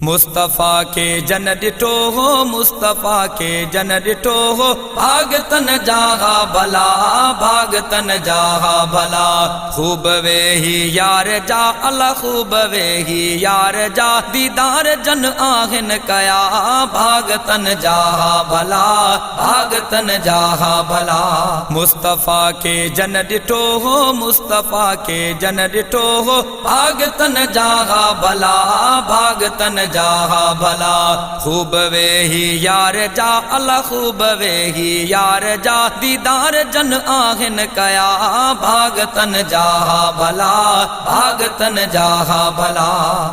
मुस्तफ़ा के जन डिठो हो, मुस्तफ़ा के जन डिठो हो, भागतन जाहा भला, भागतन जाहा भला। खूब वे ही यार जा, अल्लाह खूब वे ही यार जा, दीदार जन आहिन कया, भागतन जाहा भला, भागतन जाहा भला। मुस्तफ़ा के जन डिठो हो, मुस्तफ़ा के जन डिठो हो, भागतन जाहा भला, भागतन जाहा भला। खूब वे ही यार जा, अल्लाह खूब वे ही यार जा, दीदार जन आहिन कया, भागतन जाहा भला, भागतन जाहा भला।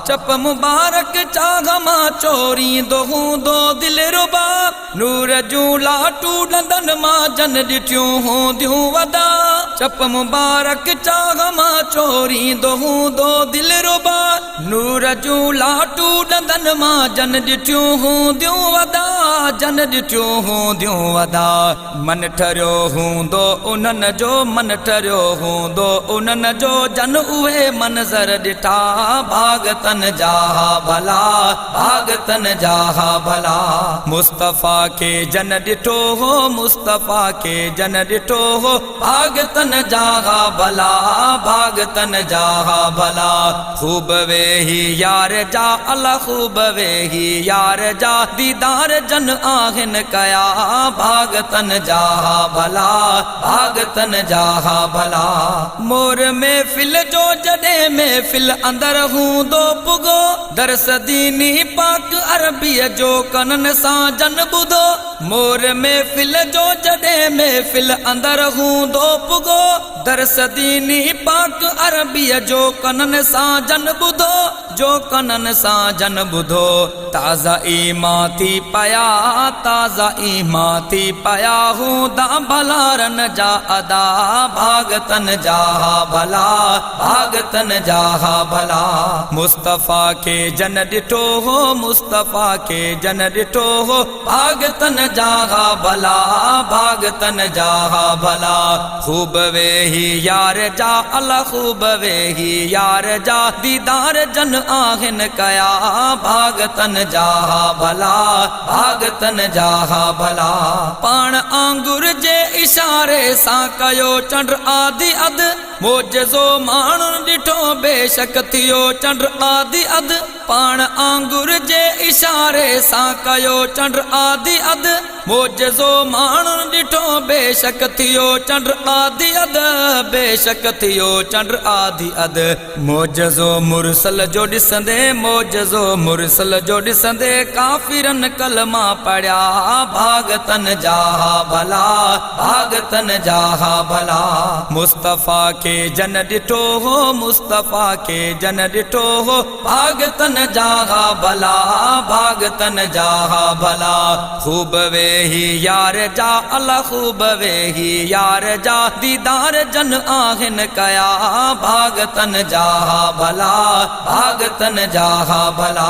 चप मुबारक चागमा चोरी दोहू दो दिल रुबा, नूर जू लाटू डंदन मां जन डिठियूं हो दियूं वदा। चप मुबारक चागमा चोरी दोहू दो दिल रुबा, नूर जू लाटू डंदन मां जन डिठियूं हूं दियूं वदा, जन डिठियूं हूं दियूं वदा। मन ठरियो हूंदो उन्हन जो, मन ठरियो हूंदो उन्हन जो, जन उहे मंज़र डिठा, भागतन जाहा भला, भागतन जाहा भला। मुस्तफ़ा के जन डिठो हो, मुस्तफ़ा के जन डिठो हो, भागतन जाहा भला, भागतन जाहा भला। खूब वे ही यार जा, अल्लाह खूब वे ही यार जा, दीदार जन आहिन कया, भागतन जाहा भला, भागतन जाहा भला। मोर महफिल जो जडे महफिल अंदर हूंदो पुगो, दरस दीनी पाक अरबीअ जो कनन सां जन ॿुधो। मोर महफिल जो जडे महफिल अंदर हूंदो पुगो, दरस दीनी पाक अरबीअ जो कनन सां जन ॿुधो, जो कनन सां जन ॿुधो। ताज़ा ईमान थी पया, ताज़ा ईमान थी पया, हूंदा भलारन जा अदा, भागतन जाहा भला, भागतन जाहा भला। मुस्तफ़ा के जन डिठो हो, मुस्तफ़ा के जन डिठो हो, भागतन जाहा भला, भागतन जाहा भला। खूब वे ही यार जा, अल्लाह खूब वे ही यार जा, दीदार जन आहिन कया, भागतन जाहा भला, भागतन जाहा भला। पाण आंगुर जे इशारे सां कयो चंड आदि अद, मोजज़ो माण्हुनि डिठो बेशक थियो चंड आदि अद। पाण आंगुर जे इशारे सां कयो चंड आदि अद, मोजज़ो माण्हुनि डिठो बेशक थियो चंड आदि अद, बेशक थियो चंड आदि अद। मोजज़ो मुरसल जो ॾिसंदे, मोजज़ो मुरसल जो ॾिसंदे, काफ़िरन कलमा पढ़या, भागतन जाहा भला, भागतन जाहा भला। मुस्तफ़ा के जन डिठो हो, मुस्तफ़ा के जन डिठो हो, भागतन जाहा भला, भागतन जाहा भला। खूब वे ही यार जा, अल्लाह खूब वे ही यार जा, दीदार जन आहिन कया, भागतन जाहा भला, भागतन जाहा भला।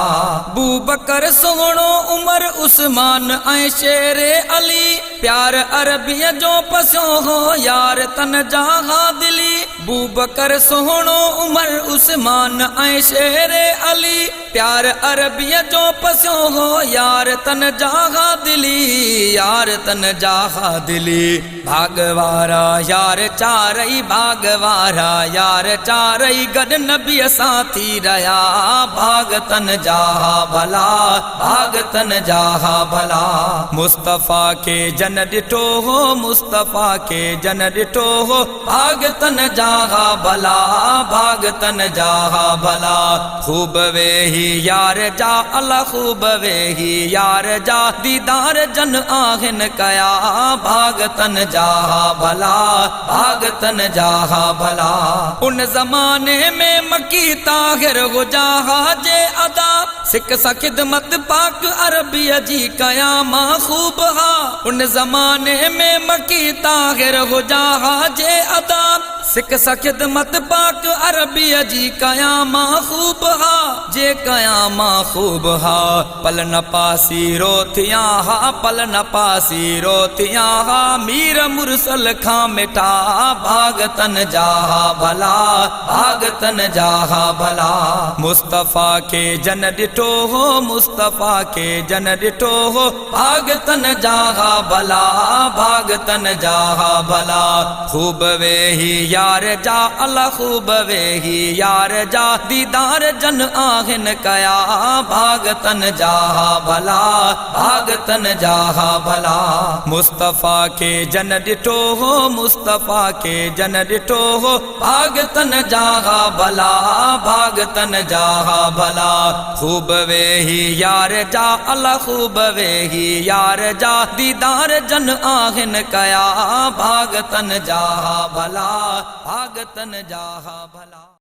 बूबकर सोहणो उमर उस्मान ऐं शेर अली, प्यार अरबीअ जो पसो हो यार तन जाहा दिली। बूबकर सोहणो उमर उस्मान ऐं शेर अली, प्यार अरबीअ जो पसो हो यार तन जाहा दिली, यार तन जाहा दिली। भागवारा यार चारई, भागवारा यार चारई, गॾ नबीअ सां थी रहिया, भागतन जाहा भला, भागतन जाहा भला। मुस्तफ़ा के जन डिठो हो, मुस्तफ़ा के जन डिठो हो, भागतन जाहा भला, भागतन जाहा भला। खूब वे ही यार जा, अल्लाह खूब वे ही यार जा, दीदार जन आहिन कया, भागतन जाहा भला, भागतन जाहा भला। उन ज़माने में मकी ताहिर हुजाहा जे अदा, सिक सां ख़िदमत पाक अरबीअ जी कया मां खूब हा। उन ज़माने में मकी ताहिर हुजाहा जे अदा, सिक सां ख़िदमत पाक अरबी जी कयामा खूब हा जे कयामा खूब हा पल न पासी रोथिया हा पल न पासी रोथिया हा मीर मुरसल खां मिठा भागतन जा भला भागतन जा भला मुस्तफ़ा के जन ॾिठो हो मुस्तफ़ा के जन ॾिठो हो भागतन जा भला भागतन जा भला खूब वेही यार जा अला खूब वेही यार जा दीदार जन आहिन कया भागतन जा भला भागतन जा भला मुस्तफ़ा के जन ॾिठो हो मुस्तफ़ा के जन ॾिठो हो भागतन जा भला भागतन जा भला खूब वेही यार जा अला खूब वेही यार जा दीदार जन आहिन कया भागतन जा भला भागतन जा भला।